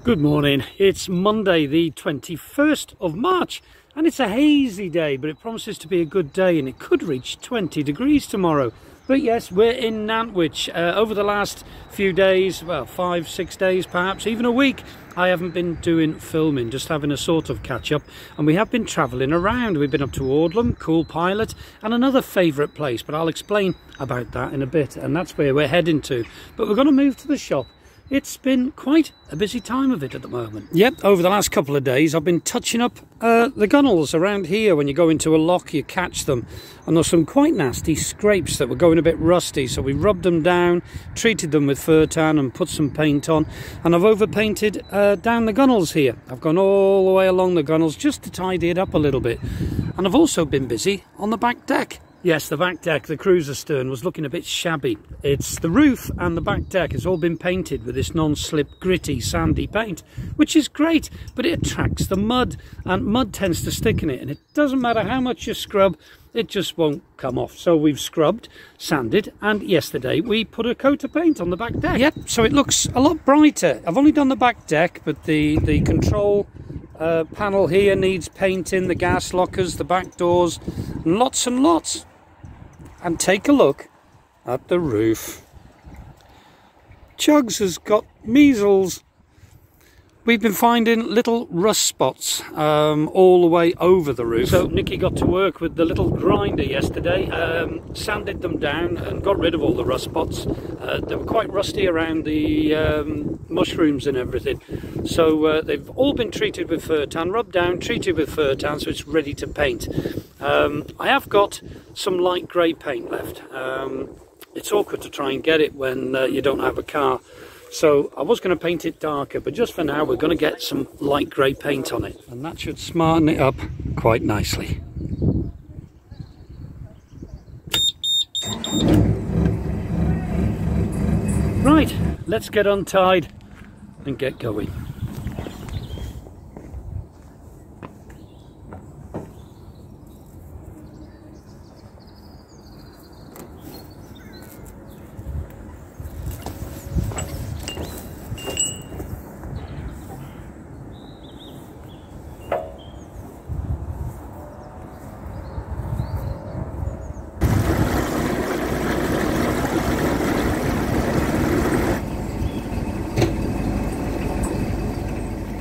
Good morning. It's Monday the 21st of March and it's a hazy day, but it promises to be a good day and it could reach 20 degrees tomorrow. But yes, we're in Nantwich. Over the last few days, well, 5-6 days perhaps, even a week, I haven't been doing filming, just having a sort of catch up, and we have been travelling around. We've been up to Audlam, Cool Pilot and another favourite place, but I'll explain about that in a bit, and that's where we're heading to. But we're going to move to the shop. It's been quite a busy time of it at the moment. Yep, over the last couple of days I've been touching up the gunnels around here. When you go into a lock you catch them, and there's some quite nasty scrapes that were going a bit rusty, so we rubbed them down, treated them with fur tan and put some paint on, and I've overpainted down the gunnels here. I've gone all the way along the gunnels just to tidy it up a little bit, and I've also been busy on the back deck. Yes, the back deck, the cruiser stern, was looking a bit shabby. It's the roof and the back deck has all been painted with this non-slip, gritty, sandy paint, which is great, but it attracts the mud, and mud tends to stick in it, and it doesn't matter how much you scrub, it just won't come off. So we've scrubbed, sanded, and yesterday we put a coat of paint on the back deck. Yep, so it looks a lot brighter. I've only done the back deck, but the control panel here needs painting, the gas lockers, the back doors, lots and lots. And take a look at the roof. Chugs has got measles. We've been finding little rust spots all the way over the roof. So Nikki got to work with the little grinder yesterday, sanded them down and got rid of all the rust spots. They were quite rusty around the mushrooms and everything. So they've all been treated with fur tan, rubbed down, treated with fur tan, so it's ready to paint. I have got some light grey paint left. It's awkward to try and get it when you don't have a car. So I was going to paint it darker, but just for now we're going to get some light grey paint on it, and that should smarten it up quite nicely. Right, let's get untied and get going.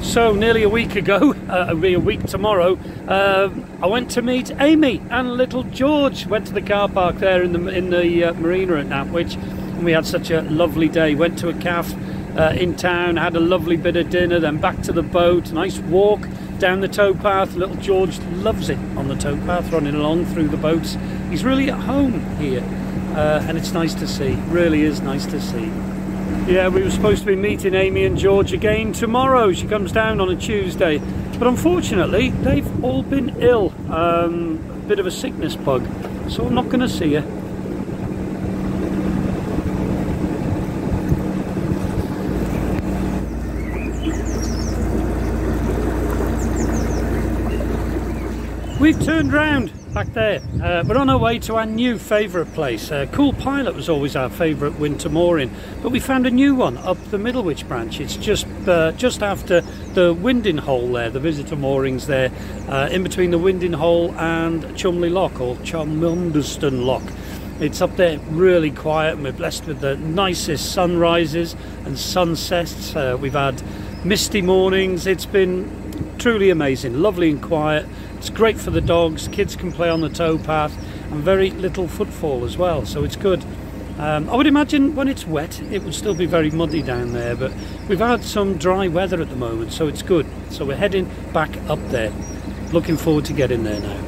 So nearly a week ago, it'll be a week tomorrow, I went to meet Amy and little George. Went to the car park there in the marina at Nantwich, and we had such a lovely day. Went to a cafe in town, had a lovely bit of dinner, then back to the boat, nice walk down the towpath. Little George loves it on the towpath, running along through the boats. He's really at home here, and it's nice to see, really is nice to see. Yeah, we were supposed to be meeting Amy and George again tomorrow. She comes down on a Tuesday, but unfortunately they've all been ill, a bit of a sickness bug, so I'm not going to see her. We've turned round back there. We're on our way to our new favourite place. Cool Pilot was always our favourite winter mooring, but we found a new one up the Middlewich branch. It's just after the Winding Hole there, the visitor moorings there, in between the Winding Hole and Chumley Lock, or Cholmondeley Lock. It's up there, really quiet, and we're blessed with the nicest sunrises and sunsets. We've had misty mornings. It's been truly amazing, lovely and quiet. It's great for the dogs, kids can play on the towpath, and very little footfall as well, so it's good. I would imagine when it's wet it would still be very muddy down there, but we've had some dry weather at the moment, so it's good. So we're heading back up there. Looking forward to getting there now.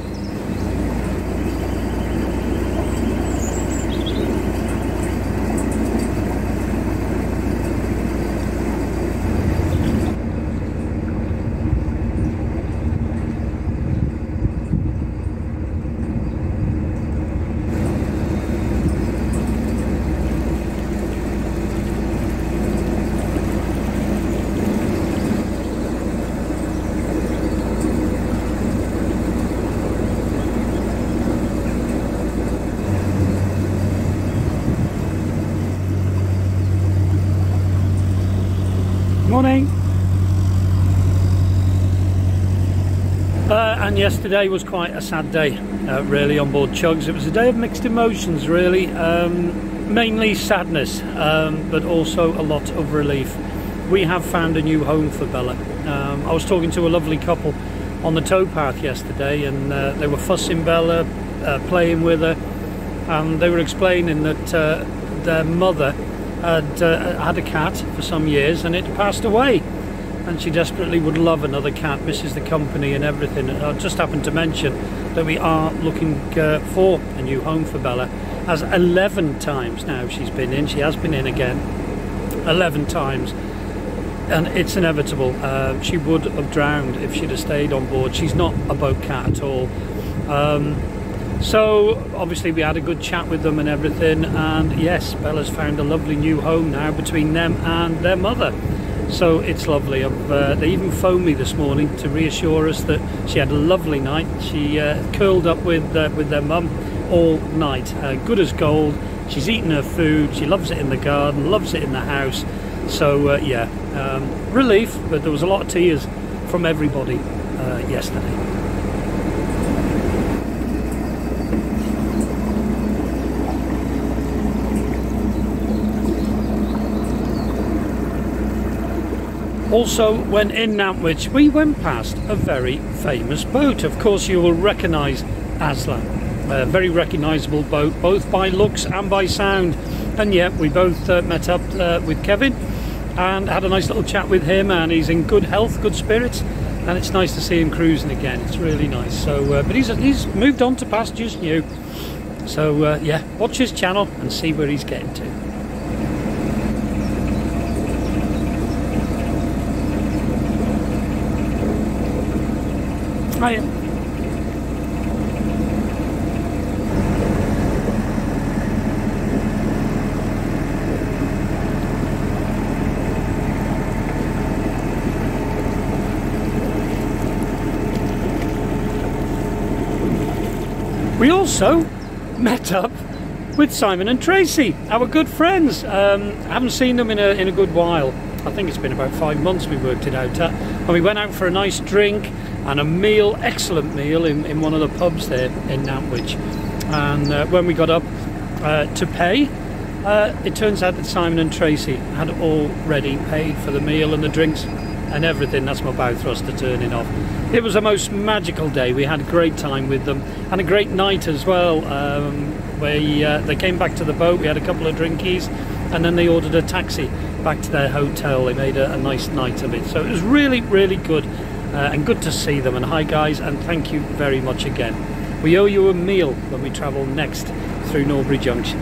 and yesterday was quite a sad day, really, on board Chugs. It was a day of mixed emotions, really. Mainly sadness, but also a lot of relief. We have found a new home for Bella. I was talking to a lovely couple on the towpath yesterday, and they were fussing Bella, playing with her, and they were explaining that their mother had a cat for some years and it passed away, and she desperately would love another cat, misses the company and everything. And I just happened to mention that we are looking for a new home for Bella, as 11 times now she's been in. She has been in again 11 times, and it's inevitable. She would have drowned if she'd have stayed on board. She's not a boat cat at all. So obviously we had a good chat with them and everything, and yes, Bella's found a lovely new home now between them and their mother. So it's lovely. They even phoned me this morning to reassure us that she had a lovely night. She curled up with their mum all night, good as gold. She's eaten her food, she loves it in the garden, loves it in the house. So yeah, relief, but there was a lot of tears from everybody yesterday. Also, when in Nantwich, we went past a very famous boat. Of course, you will recognise Aslan. A very recognisable boat, both by looks and by sound. And yeah, we both met up with Kevin and had a nice little chat with him, and he's in good health, good spirits, and it's nice to see him cruising again. It's really nice. So, but he's moved on to pastures new. So yeah, watch his channel and see where he's getting to. Hiya. We also met up with Simon and Tracy, our good friends. I haven't seen them in a good while. I think it's been about 5 months we worked it out at. And we went out for a nice drink and a meal, excellent meal, in one of the pubs there in Nantwich. And when we got up to pay, it turns out that Simon and Tracy had already paid for the meal and the drinks and everything. That's my bow thruster turning off. It was a most magical day. We had a great time with them and a great night as well. They came back to the boat, we had a couple of drinkies, and then they ordered a taxi back to their hotel. They made a nice night of it. So it was really, really good. And good to see them. And hi guys, and thank you very much again. We owe you a meal when we travel next through Norbury Junction.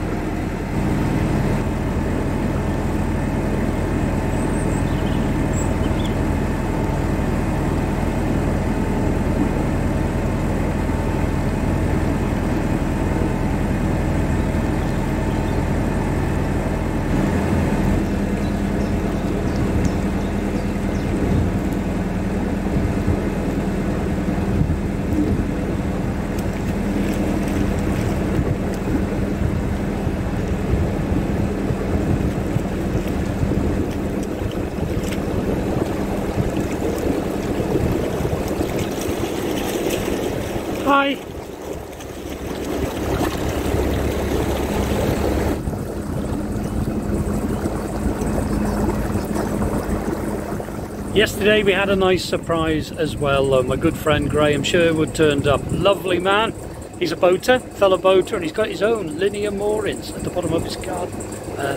Hi. Yesterday we had a nice surprise as well. My good friend Graham Sherwood turned up. Lovely man. He's a boater, fellow boater, and he's got his own linear moorings at the bottom of his garden,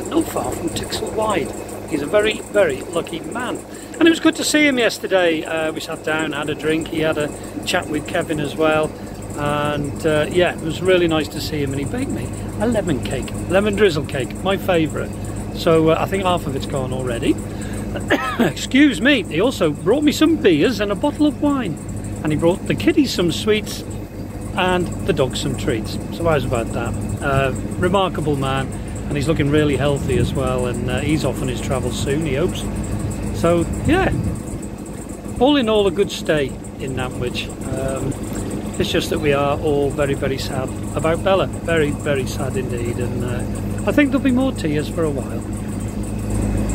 not far from Tixel Wide. He's a very, very lucky man. And it was good to see him yesterday. We sat down, had a drink, he had a chat with Kevin as well. And yeah, it was really nice to see him, and he baked me a lemon cake, lemon drizzle cake, my favourite. So I think half of it's gone already. Excuse me. He also brought me some beers and a bottle of wine, and he brought the kiddies some sweets and the dogs some treats. So how's about that? Remarkable man, and he's looking really healthy as well, and he's off on his travels soon, he hopes. So yeah, all in all, a good stay in Nantwich. It's just that we are all very, very sad about Bella. Very, very sad indeed. And I think there'll be more tears for a while.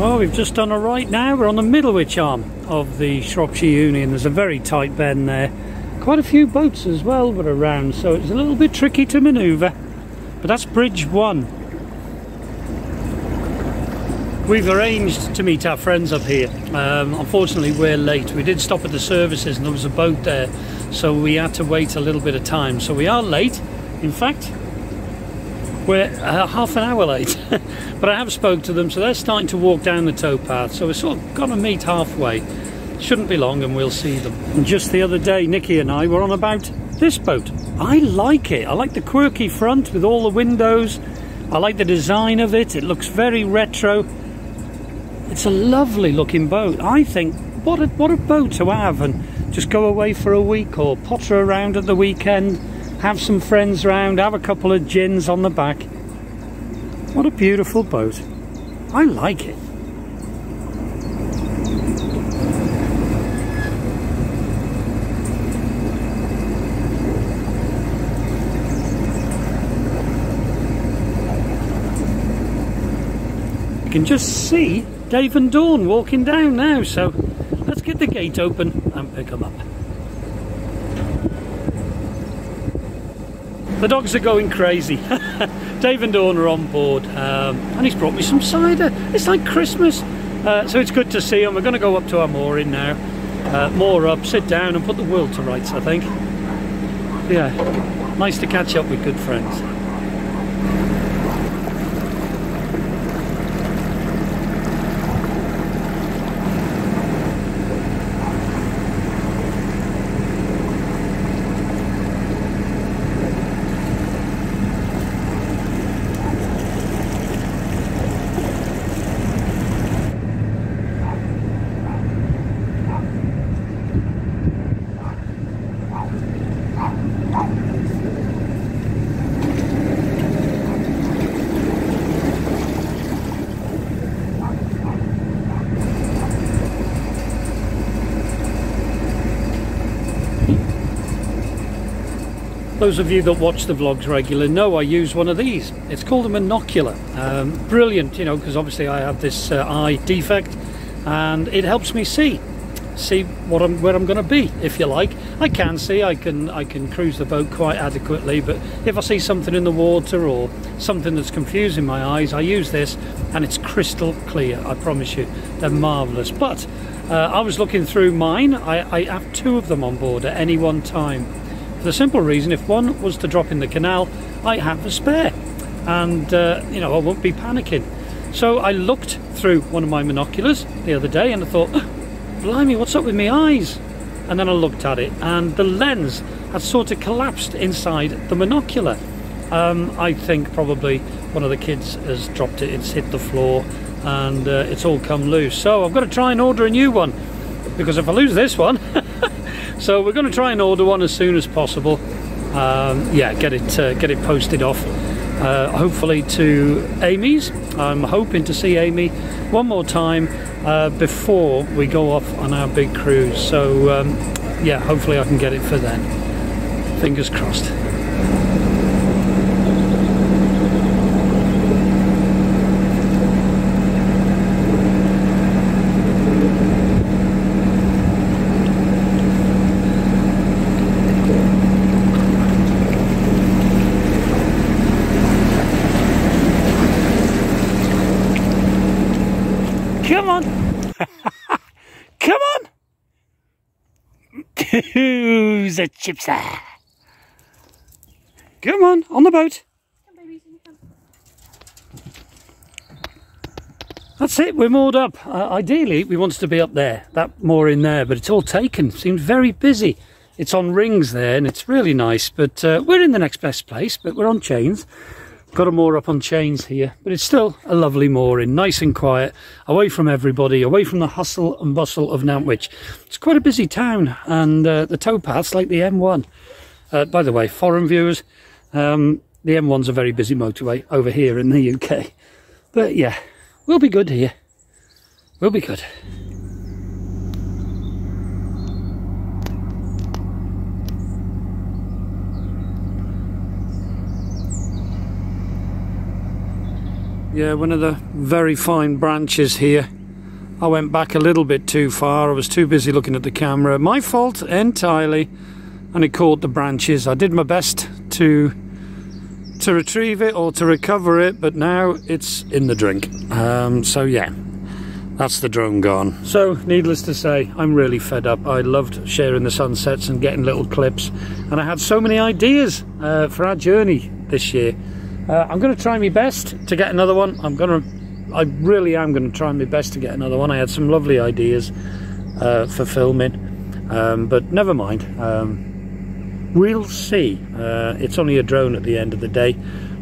Well, we've just done a right now. We're on the Middlewich arm of the Shropshire Union. There's a very tight bend there. Quite a few boats as well were around, so it's a little bit tricky to manoeuvre. But that's bridge 1. We've arranged to meet our friends up here. Unfortunately we're late. We did stop at the services and there was a boat there, so we had to wait a little bit of time. So we are late. In fact, we're half an hour late. But I have spoke to them, so they're starting to walk down the towpath, so we're sort of gonna meet halfway. Shouldn't be long and we'll see them. And just the other day Nikki and I were on about this boat. I like it. I like the quirky front with all the windows. I like the design of it. It looks very retro. It's a lovely looking boat. I think what a boat to have, and just go away for a week or potter around at the weekend, have some friends round, have a couple of gins on the back. What a beautiful boat. I like it. You can just see Dave and Dawn walking down now, so let's get the gate open and pick them up. The dogs are going crazy. Dave and Dawn are on board, and he's brought me some cider. It's like Christmas, so it's good to see him. We're going to go up to our mooring now, moor up, sit down and put the world to rights, I think. Yeah, nice to catch up with good friends. Those of you that watch the vlogs regularly know I use one of these. It's called a monocular. Brilliant, you know, because obviously I have this eye defect, and it helps me see where I'm going to be, if you like. I can see, I can cruise the boat quite adequately, but if I see something in the water or something that's confusing my eyes, I use this and it's crystal clear. I promise you, they're marvellous. But I was looking through mine. I have 2 of them on board at any one time. For the simple reason, if one was to drop in the canal, I have a spare, and you know, I won't be panicking. So I looked through one of my monoculars the other day and I thought, oh, blimey, what's up with my eyes? And then I looked at it and the lens had sort of collapsed inside the monocular. I think probably one of the kids has dropped it, it's hit the floor, and it's all come loose. So I've got to try and order a new one, because if I lose this one so we're going to try and order one as soon as possible. Yeah, get it posted off, hopefully to Amy's. I'm hoping to see Amy one more time before we go off on our big cruise, so yeah, hopefully I can get it for then. Fingers crossed. Come on! Come on! Who's a chipster? Come on the boat. That's it, we're moored up. Ideally, we want to be up there, that mooring there, but it's all taken. Seems very busy. It's on rings there, and it's really nice, but we're in the next best place, but we're on chains. Got a moor up on chains here, but it's still a lovely mooring, nice and quiet, away from everybody, away from the hustle and bustle of Nantwich. It's quite a busy town, and the towpath's like the M1. By the way, foreign viewers, the M1's a very busy motorway over here in the UK. But yeah, we'll be good here. We'll be good. Yeah, one of the very fine branches here. I went back a little bit too far. I was too busy looking at the camera. My fault entirely. and it caught the branches. I did my best to retrieve it or to recover it, but now it's in the drink. So yeah, that's the drone gone. So needless to say, I'm really fed up. I loved sharing the sunsets and getting little clips, and I had so many ideas for our journey this year. I'm going to try my best to get another one. I really am going to try my best to get another one. I had some lovely ideas for filming, but never mind. We'll see. It's only a drone at the end of the day.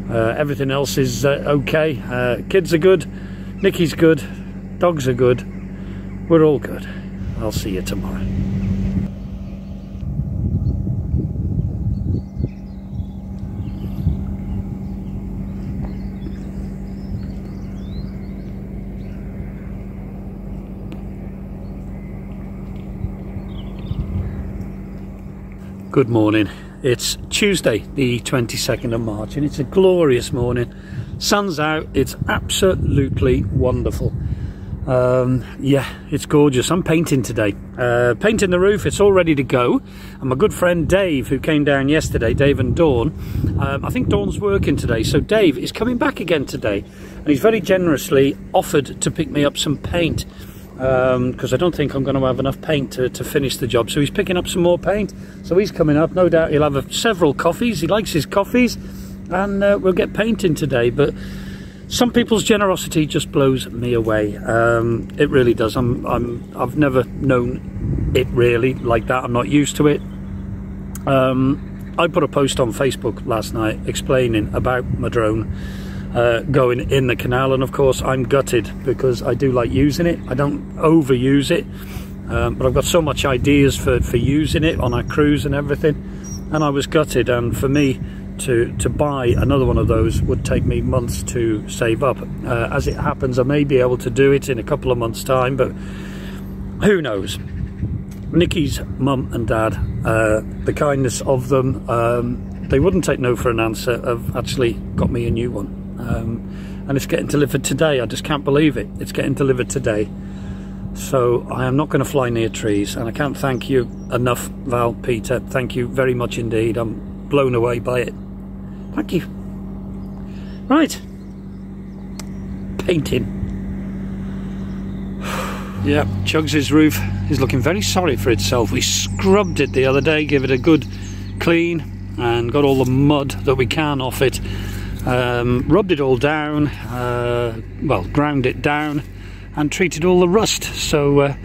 Everything else is okay. Kids are good, Nikki's good, dogs are good, we're all good. I'll see you tomorrow. Good morning. It's Tuesday the 22nd of March and it's a glorious morning. Sun's out, it's absolutely wonderful. Yeah, it's gorgeous. I'm painting today. Painting the roof, it's all ready to go. And my good friend Dave, who came down yesterday, Dave and Dawn, I think Dawn's working today, so Dave is coming back again today. And he's very generously offered to pick me up some paint. Because I don't think I'm going to have enough paint to finish the job, so he's picking up some more paint. So he's coming up, no doubt he'll have several coffees. He likes his coffees, and we'll get painting today. But some people's generosity just blows me away. It really does. I've never known it really like that. I'm not used to it. I put a post on Facebook last night explaining about my drone going in the canal, and of course I'm gutted because I do like using it. I don't overuse it, but I've got so much ideas for using it on our cruise and everything, and I was gutted. And for me to buy another one of those would take me months to save up. As it happens, I may be able to do it in a couple of months time, but who knows. Nikki's mum and dad, the kindness of them, they wouldn't take no for an answer, have actually got me a new one. And it's getting delivered today. I just can't believe it. It's getting delivered today. So I am not going to fly near trees, and I can't thank you enough, Val, Peter. Thank you very much indeed. I'm blown away by it. Thank you. Right. Painting. Yeah, Chugs' roof is looking very sorry for itself. We scrubbed it the other day, gave it a good clean, and got all the mud that we can off it. Rubbed it all down, well, ground it down and treated all the rust, so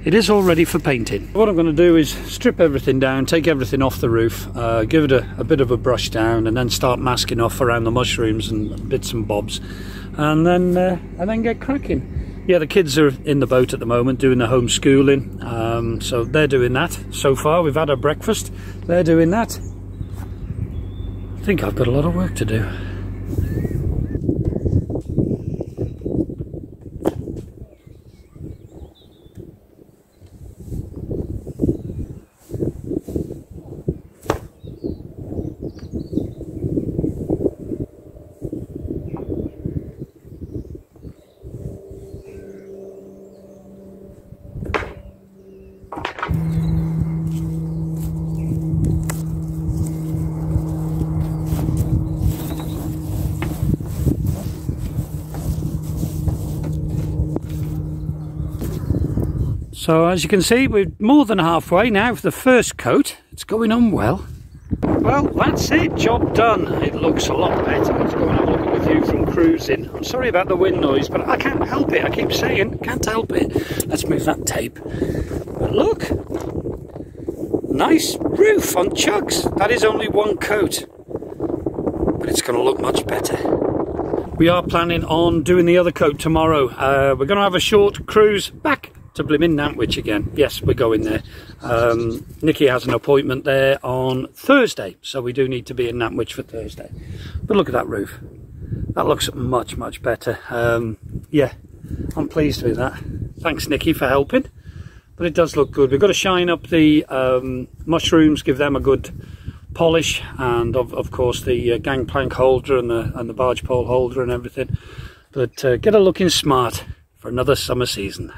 it is all ready for painting. What I'm going to do is strip everything down, take everything off the roof, give it a bit of a brush down, and then start masking off around the mushrooms and bits and bobs, and then get cracking. Yeah, the kids are in the boat at the moment doing the homeschooling, so they're doing that. So far we've had our breakfast, they're doing that. I think I've got a lot of work to do. So as you can see, we're more than halfway now for the first coat. It's going on well. Well, that's it, job done. It looks a lot better. Let's go and have a look at the view from cruising. I'm sorry about the wind noise, but I can't help it. I keep saying, can't help it. Let's move that tape. But look, nice roof on Chugs. That is only one coat, but it's going to look much better. We are planning on doing the other coat tomorrow. We're going to have a short cruise back to blimmin' Nantwich again. Yes, we're going there. Nikki has an appointment there on Thursday, so we do need to be in Nantwich for Thursday. But look at that roof. That looks much, much better. Yeah, I'm pleased with that. Thanks, Nikki, for helping. But it does look good. We've got to shine up the mushrooms, give them a good polish, and of course the gangplank holder and the barge pole holder and everything. But get her looking smart for another summer season.